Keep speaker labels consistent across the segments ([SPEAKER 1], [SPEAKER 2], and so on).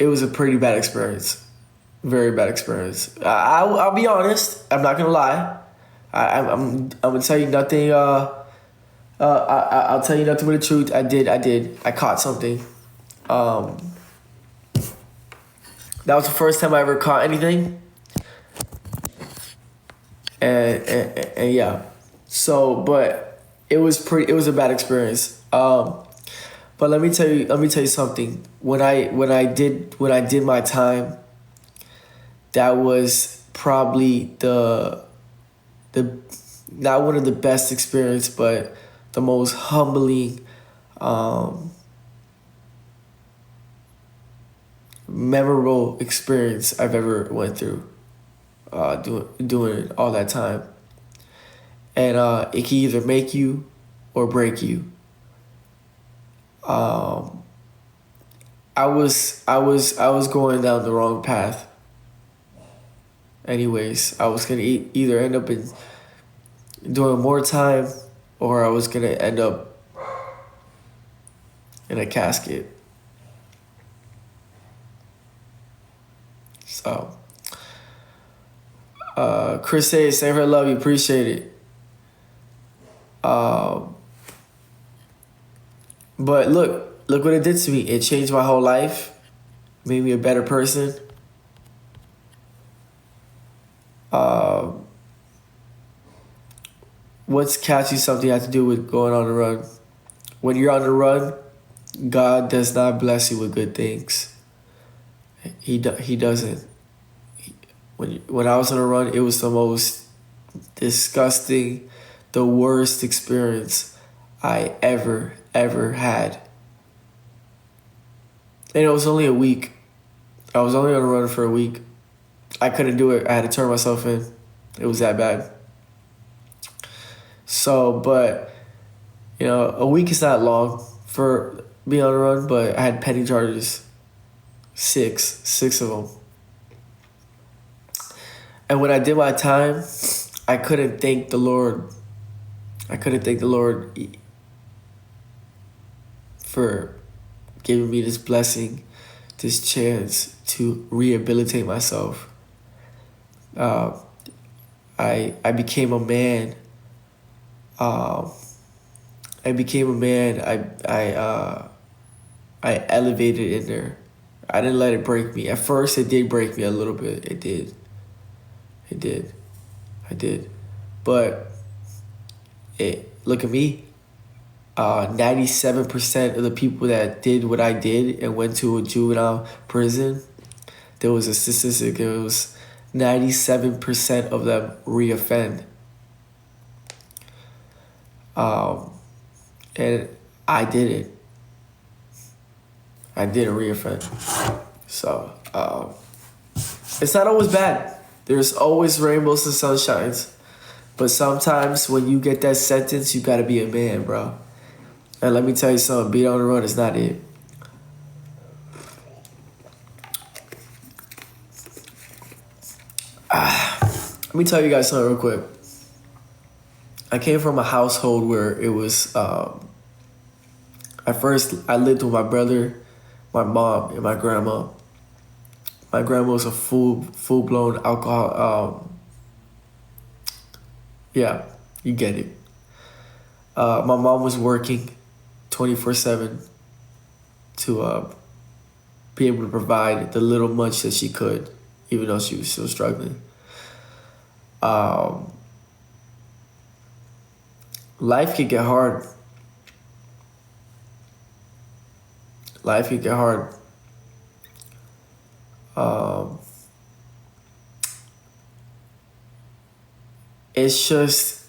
[SPEAKER 1] it was a pretty bad experience. Very bad experience. I'll be honest. I'm not gonna lie. I'm gonna tell you nothing. I'll tell you nothing but the truth. I did. I caught something. That was the first time I ever caught anything. And yeah. So, but it was a bad experience. But let me tell you something. When I did my time, that was probably the not one of the best experience, but the most humbling, memorable experience I've ever went through. Doing all that time, and it can either make you or break you. I was going down the wrong path. Anyways, I was gonna either end up in doing more time, or I was gonna end up in a casket. So, Chris says, "Save her, love you, appreciate it." But look what it did to me. It changed my whole life, made me a better person. What's catching something has to do with going on the run. When you're on the run, God does not bless you with good things. He doesn't. When I was on the run, it was the most disgusting, the worst experience I ever had. And it was only a week. I was only on the run for a week. I couldn't do it. I had to turn myself in. It was that bad. So, but, a week is not long for being on the run, but I had petty charges. Six of them. And when I did my time, I couldn't thank the Lord. I couldn't thank the Lord for giving me this blessing, this chance to rehabilitate myself. I became a man. I became a man. I elevated in there. I didn't let it break me. At first, it did break me a little bit. It did. I did. But look at me. 97% of the people that did what I did and went to a juvenile prison, there was a statistic. It was 97% of them reoffend. And I didn't. I didn't reoffend. So, it's not always bad. There's always rainbows and sunshines. But sometimes when you get that sentence, you gotta be a man, bro. And let me tell you something, being on the run is not it. Let me tell you guys something real quick. I came from a household where it was, at first I lived with my brother, my mom, and my grandma. My grandma was a full-blown alcohol, yeah, you get it. My mom was working 24/7 to be able to provide the little much that she could, even though she was still struggling. Life can get hard. Life can get hard. It's just,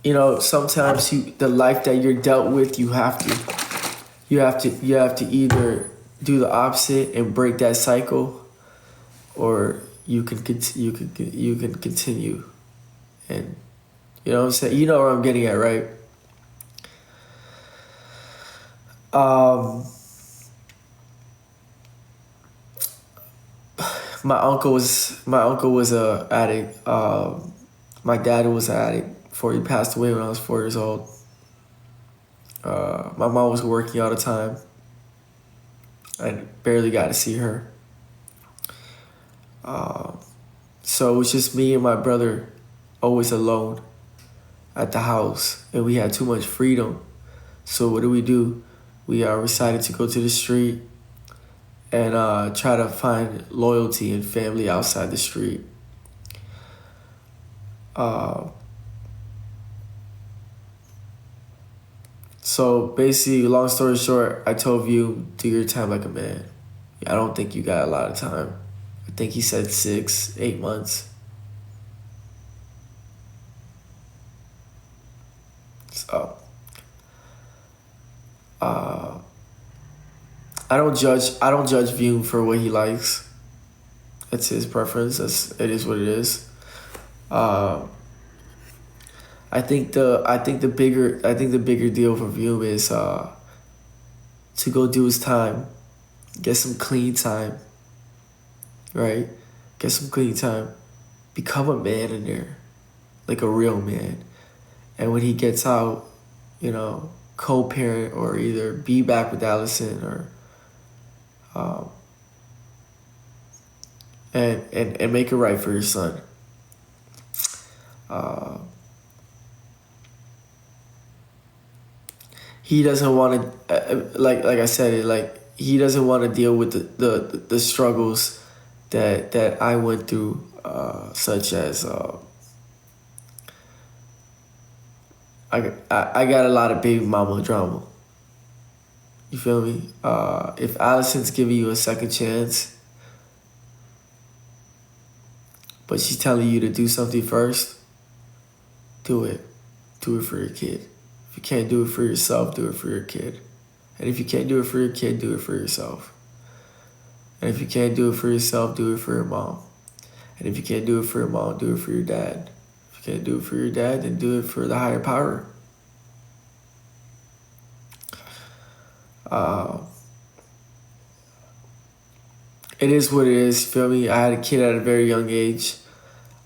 [SPEAKER 1] sometimes the life that you're dealt with, you have to either do the opposite and break that cycle, or you can continue. And you know what I'm saying? You know where I'm getting at, right? My uncle was a addict. My dad was an addict before he passed away when I was 4 years old. My mom was working all the time. I barely got to see her. So it was just me and my brother, always alone at the house, and we had too much freedom. So what do? We decided to go to the street and try to find loyalty and family outside the street. So basically, long story short, I told you, do your time like a man. I don't think you got a lot of time. I think he said 6, 8 months. So, I don't judge View for what he likes. It's his preference. It is what it is. I think the bigger deal for View is to go do his time, get some clean time, right? Get some clean time, become a man in there, like a real man. And when he gets out, co-parent or either be back with Allison or and make it right for your son. He doesn't want to, like I said, he doesn't want to deal with the struggles that I went through, such as I got a lot of baby mama drama. You feel me? If Allison's giving you a second chance, but she's telling you to do something first, do it. Do it for your kid. If you can't do it for yourself, do it for your kid. And if you can't do it for your kid, do it for yourself. And if you can't do it for yourself, do it for your mom. And if you can't do it for your mom, do it for your dad. If you can't do it for your dad, then do it for the higher power. It is what it is, feel me? I had a kid at a very young age.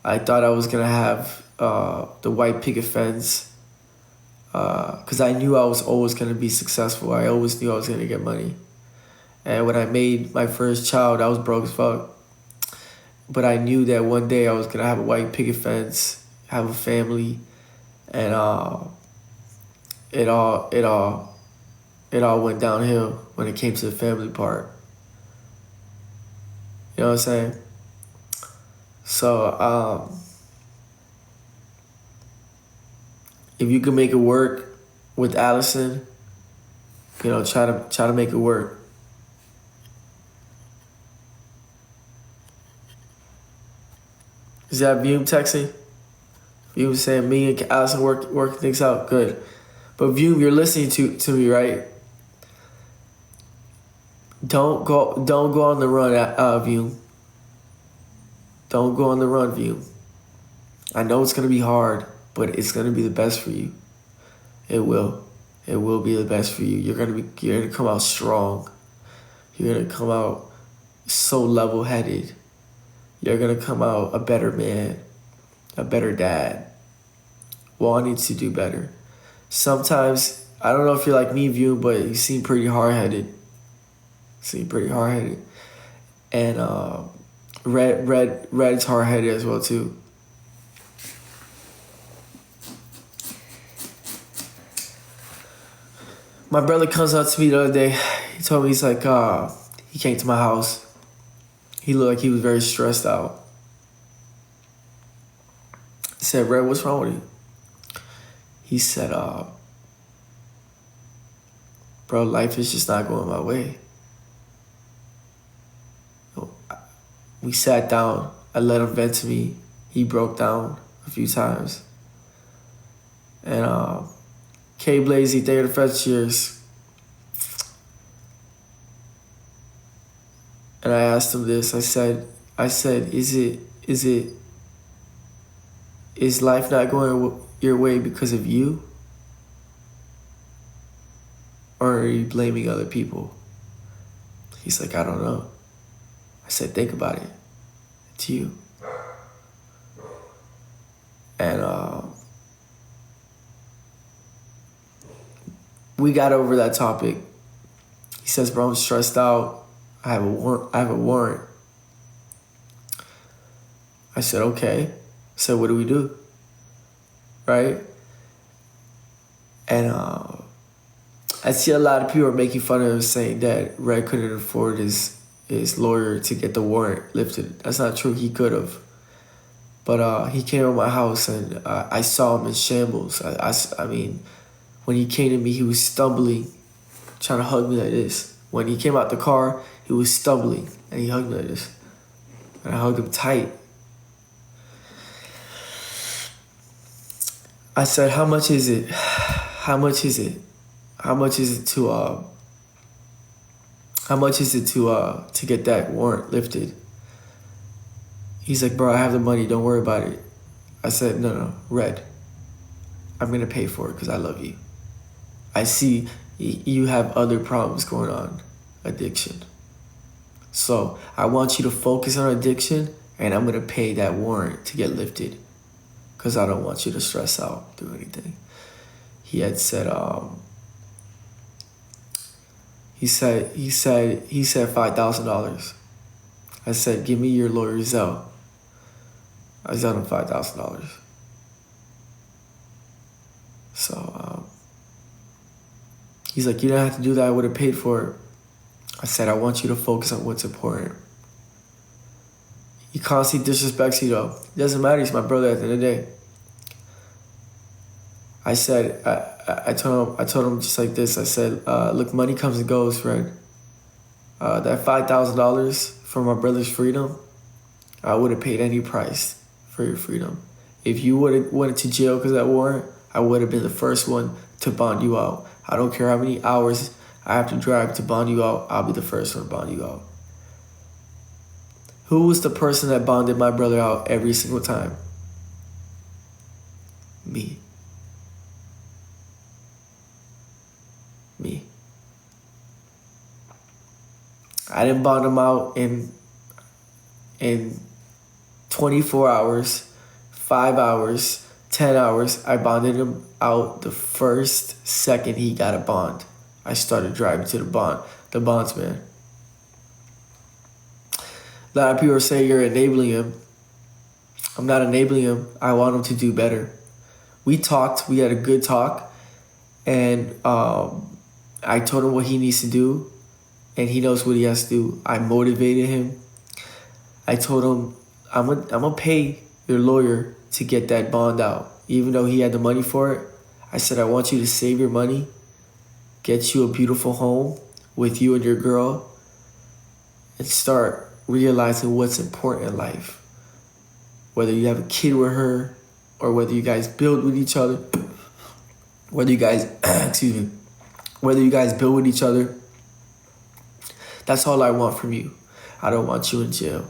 [SPEAKER 1] I thought I was going to have the white picket fence because I knew I was always going to be successful. I always knew I was going to get money. And when I made my first child, I was broke as fuck. But I knew that one day I was going to have a white picket fence, have a family, and it all went downhill when it came to the family part. You know what I'm saying? So, if you can make it work with Allison, try to make it work. Is that View texting? View saying me and Allison working things out. Good. But View, you're listening to me, right? Don't go on the run, View. Don't go on the run, View. I know it's gonna be hard, but it's gonna be the best for you. It will. It will be the best for you. You're gonna come out strong. You're gonna come out so level-headed. You're gonna come out a better man, a better dad, wanting to do better. Sometimes, I don't know if you're like me, View, but you seem pretty hard-headed. And Red's hard-headed as well too. My brother comes up to me the other day. He told me, he's like, he came to my house. He looked like he was very stressed out. I said, Red, what's wrong with you? He said, bro, life is just not going my way. We sat down. I let him vent to me. He broke down a few times. And K Blazy, thank you for the cheers. And I asked him this. I said, is life not going your way because of you? Or are you blaming other people? He's like, I don't know. I said, think about it. It's you. And we got over that topic. He says, bro, I'm stressed out. I have a warrant. I have a warrant. I said, okay. So what do we do? Right? And I see a lot of people are making fun of him, saying that Redd couldn't afford his lawyer to get the warrant lifted. That's not true. He could have. But he came to my house, and I saw him in shambles. I mean, when he came to me, he was stumbling, trying to hug me like this. When he came out the car, he was stumbling, and he hugged me like this. And I hugged him tight. I said, how much is it? How much is it? How much is it to get that warrant lifted? He's like, bro, I have the money. Don't worry about it. I said, no, Redd, I'm going to pay for it because I love you. I see you have other problems going on, addiction. So I want you to focus on addiction, and I'm going to pay that warrant to get lifted because I don't want you to stress out, do anything. He had said, he said $5,000. I said, give me your lawyer's Zelle. I was him $5,000. So he's like, you don't have to do that. I would have paid for it. I said, I want you to focus on what's important. He constantly disrespects you, though. It doesn't matter. He's my brother at the end of the day. I said, I told him just like this. I said, look, money comes and goes, Redd. That $5,000 for my brother's freedom, I would have paid any price for your freedom. If you would have went to jail because of that warrant, I would have been the first one to bond you out. I don't care how many hours I have to drive to bond you out, I'll be the first one to bond you out. Who was the person that bonded my brother out every single time? Me. I didn't bond him out in 24 hours, 5 hours, 10 hours. I bonded him out the first second he got a bond. I started driving to the bondsman. A lot of people are saying you're enabling him. I'm not enabling him. I want him to do better. We talked. We had a good talk. And I told him what he needs to do. And he knows what he has to do. I motivated him. I told him, I'm gonna pay your lawyer to get that bond out. Even though he had the money for it, I said, I want you to save your money, get you a beautiful home with you and your girl, and start realizing what's important in life. Whether you have a kid with her, or whether you guys build with each other, whether you guys, whether you guys build with each other, that's all I want from you. I don't want you in jail.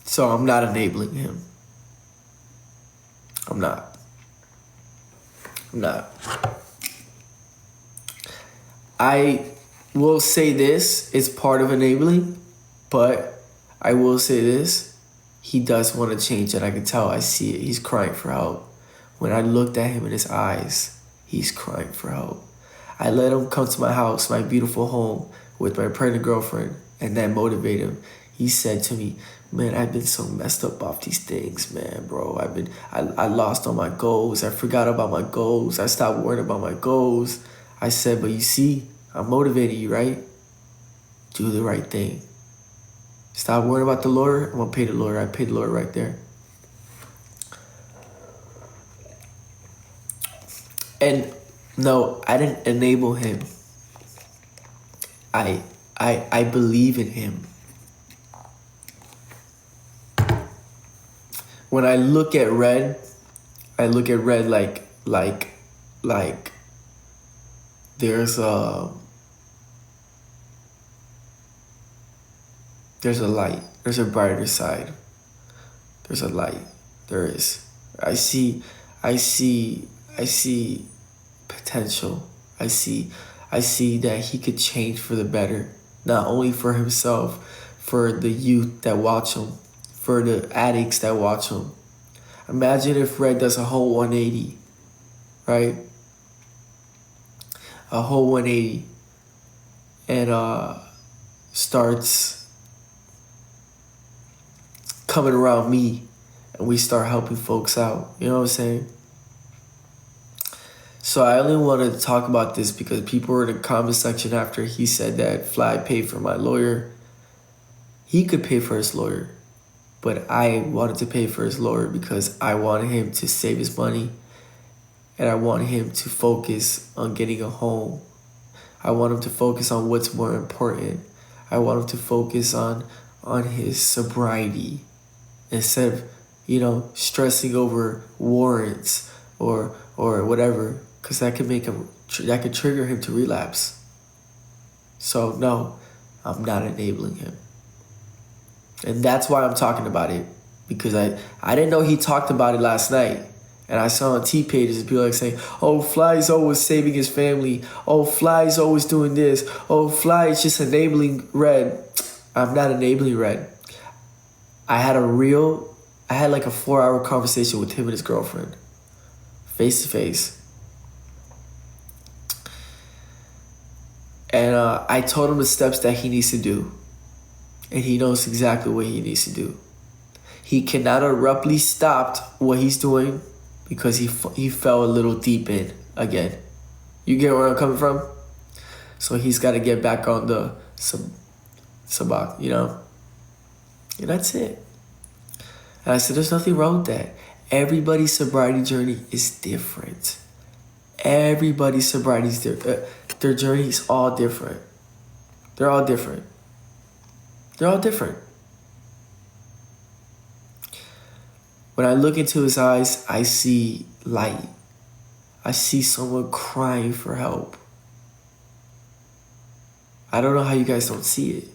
[SPEAKER 1] So I'm not enabling him. I'm not. I will say this, it's part of enabling, but I will say this, he does want to change it. I can tell, I see it. He's crying for help. When I looked at him in his eyes, he's crying for help. I let him come to my house, my beautiful home, with my pregnant girlfriend, and that motivated him. He said to me, man, I've been so messed up off these things, man, bro. I lost all my goals. I forgot about my goals. I stopped worrying about my goals. I said, but you see, I'm motivating you, right? Do the right thing. Stop worrying about the lawyer. I'm going to pay the lawyer. I paid the lawyer right there. And no, I didn't enable him. I believe in him. When I look at Redd, like there's a light. There's a brighter side. There's a light. There is. I see potential. I see that he could change for the better, not only for himself, for the youth that watch him, for the addicts that watch him. Imagine if Redd does a whole 180, right? A whole 180. and starts coming around me, and we start helping folks out. You know what I'm saying? So I only wanted to talk about this because people were in the comment section after he said that Fly paid for my lawyer. He could pay for his lawyer, but I wanted to pay for his lawyer because I wanted him to save his money, and I wanted him to focus on getting a home. I want him to focus on what's more important. I want him to focus on his sobriety instead of, stressing over warrants or whatever, because that could trigger him to relapse. So no, I'm not enabling him. And that's why I'm talking about it, because I didn't know he talked about it last night. And I saw on T pages people like saying, oh, Fly's always saving his family. Oh, Fly's always doing this. Oh, Fly is just enabling Redd. I'm not enabling Redd. I had like a 4-hour conversation with him and his girlfriend, face to face. And I told him the steps that he needs to do. And he knows exactly what he needs to do. He cannot abruptly stop what he's doing because he fell a little deep in again. You get where I'm coming from? So he's got to get back on the sabak, And that's it. And I said, there's nothing wrong with that. Everybody's sobriety journey is different. Everybody's sobriety is different. Their journey is all different. They're all different. They're all different. When I look into his eyes, I see light. I see someone crying for help. I don't know how you guys don't see it.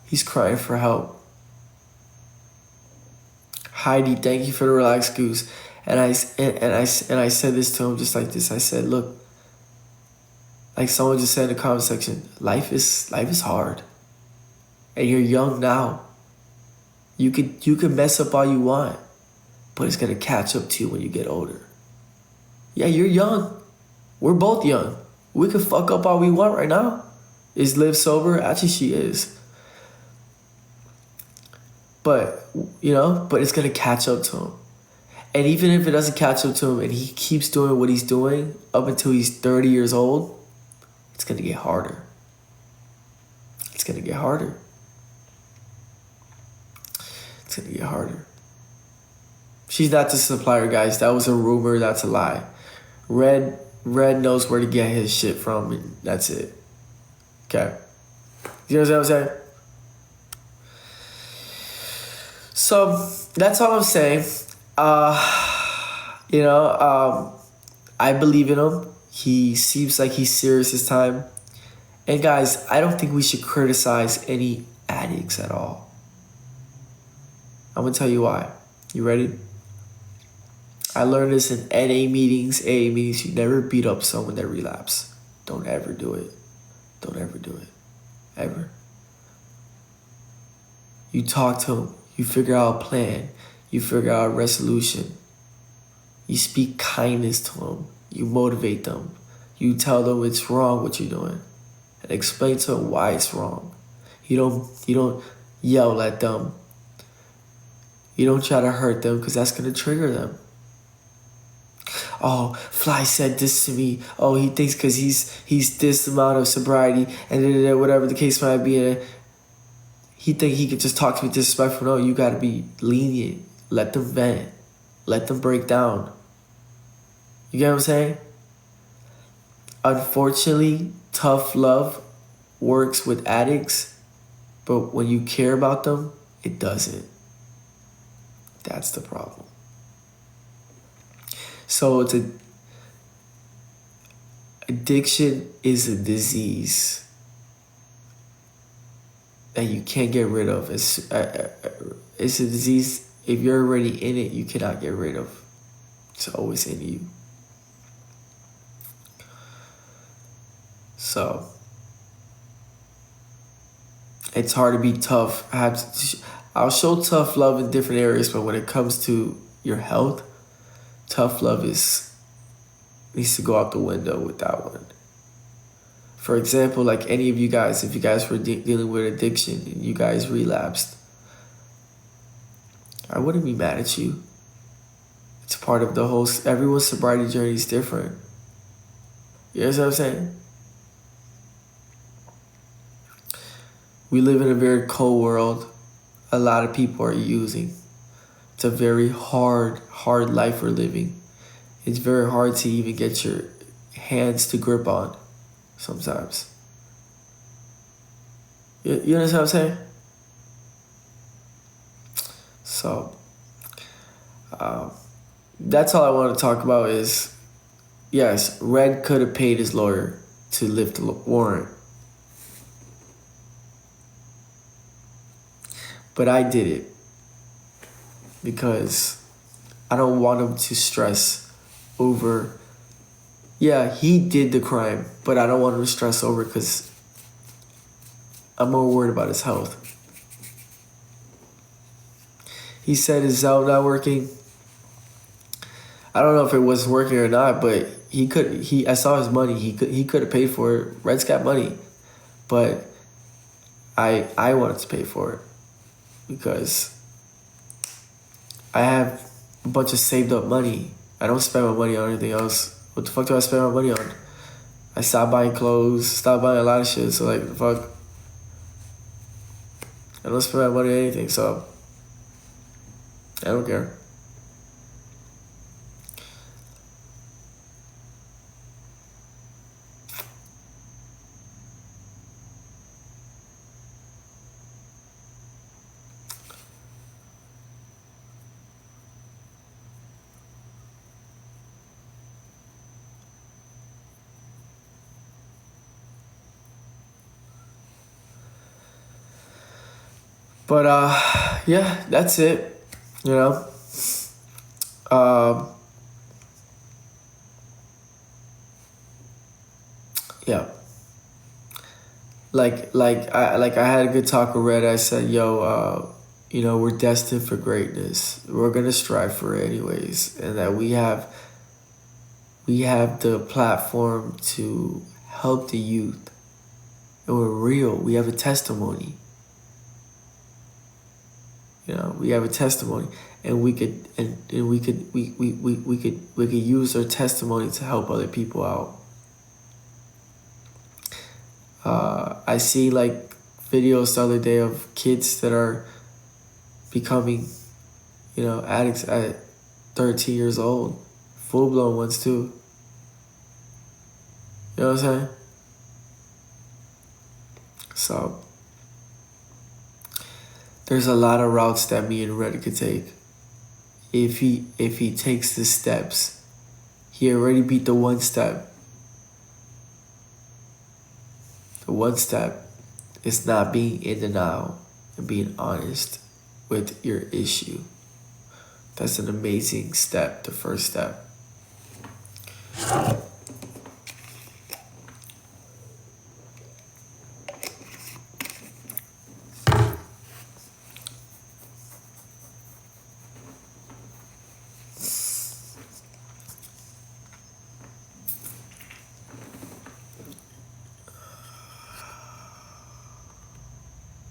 [SPEAKER 1] He's crying for help. Heidi, thank you for the relaxed goose. And I said this to him just like this. I said, look, like someone just said in the comment section, life is hard. And you're young now. You could mess up all you want, but it's gonna catch up to you when you get older. Yeah, you're young. We're both young. We can fuck up all we want right now. Is Liv sober? Actually, she is. But it's gonna catch up to him. And even if it doesn't catch up to him and he keeps doing what he's doing up until he's 30 years old, it's gonna get harder. It's gonna get harder. It's gonna get harder. She's not the supplier, guys. That was a rumor. That's a lie. Redd knows where to get his shit from, and that's it. Okay. You know what I'm saying? So that's all I'm saying. I believe in him. He seems like he's serious this time. And guys, I don't think we should criticize any addicts at all. I'm gonna tell you why. You ready? I learned this in NA meetings, AA meetings. You never beat up someone that relapsed. Don't ever do it. Don't ever do it. Ever. You talk to them. You figure out a plan. You figure out a resolution. You speak kindness to them. You motivate them. You tell them it's wrong what you're doing. And explain to them why it's wrong. You don't yell at them. You don't try to hurt them because that's going to trigger them. Oh, Fly said this to me. Oh, he thinks because he's this amount of sobriety and whatever the case might be. He think he could just talk to me disrespectful. No, you got to be lenient. Let them vent. Let them break down. You get what I'm saying? Unfortunately, tough love works with addicts, but when you care about them, it doesn't. That's the problem. So addiction is a disease that you can't get rid of. It's a disease, if you're already in it, you cannot get rid of. It's always in you. So it's hard to be tough. I'll show tough love in different areas, but when it comes to your health, tough love is needs to go out the window with that one. For example, like any of you guys, if you guys were dealing with addiction and you guys relapsed, I wouldn't be mad at you. It's part of the whole, everyone's sobriety journey is different. You know what I'm saying? We live in a very cold world. A lot of people are using. It's a very hard life we're living. It's very hard to even get your hands to grip on sometimes. You understand what I'm saying? So, that's all I want to talk about is, yes, Redd could have paid his lawyer to lift the warrant. But I did it because I don't want him to stress over, yeah, he did the crime, but I don't want him to stress over because I'm more worried about his health. He said his Zelle not working. I don't know if it was working or not, but I saw his money. He could have paid for it. Redd's got money. But I wanted to pay for it because I have a bunch of saved up money. I don't spend my money on anything else. What the fuck do I spend my money on? I stopped buying clothes, stopped buying a lot of shit, so like, the fuck. I don't spend my money on anything, so I don't care. But yeah, that's it. You know. Yeah. I had a good talk with Redd. I said, yo, we're destined for greatness. We're gonna strive for it anyways, and that we have the platform to help the youth. And we're real. We have a testimony. We have a testimony, and we could use our testimony to help other people out. I see like videos the other day of kids that are becoming, addicts at 13 years old, full blown ones too. You know what I'm saying? So there's a lot of routes that me and Redd could take. If he takes the steps, he already beat the one step. The one step is not being in denial and being honest with your issue. That's an amazing step, the first step.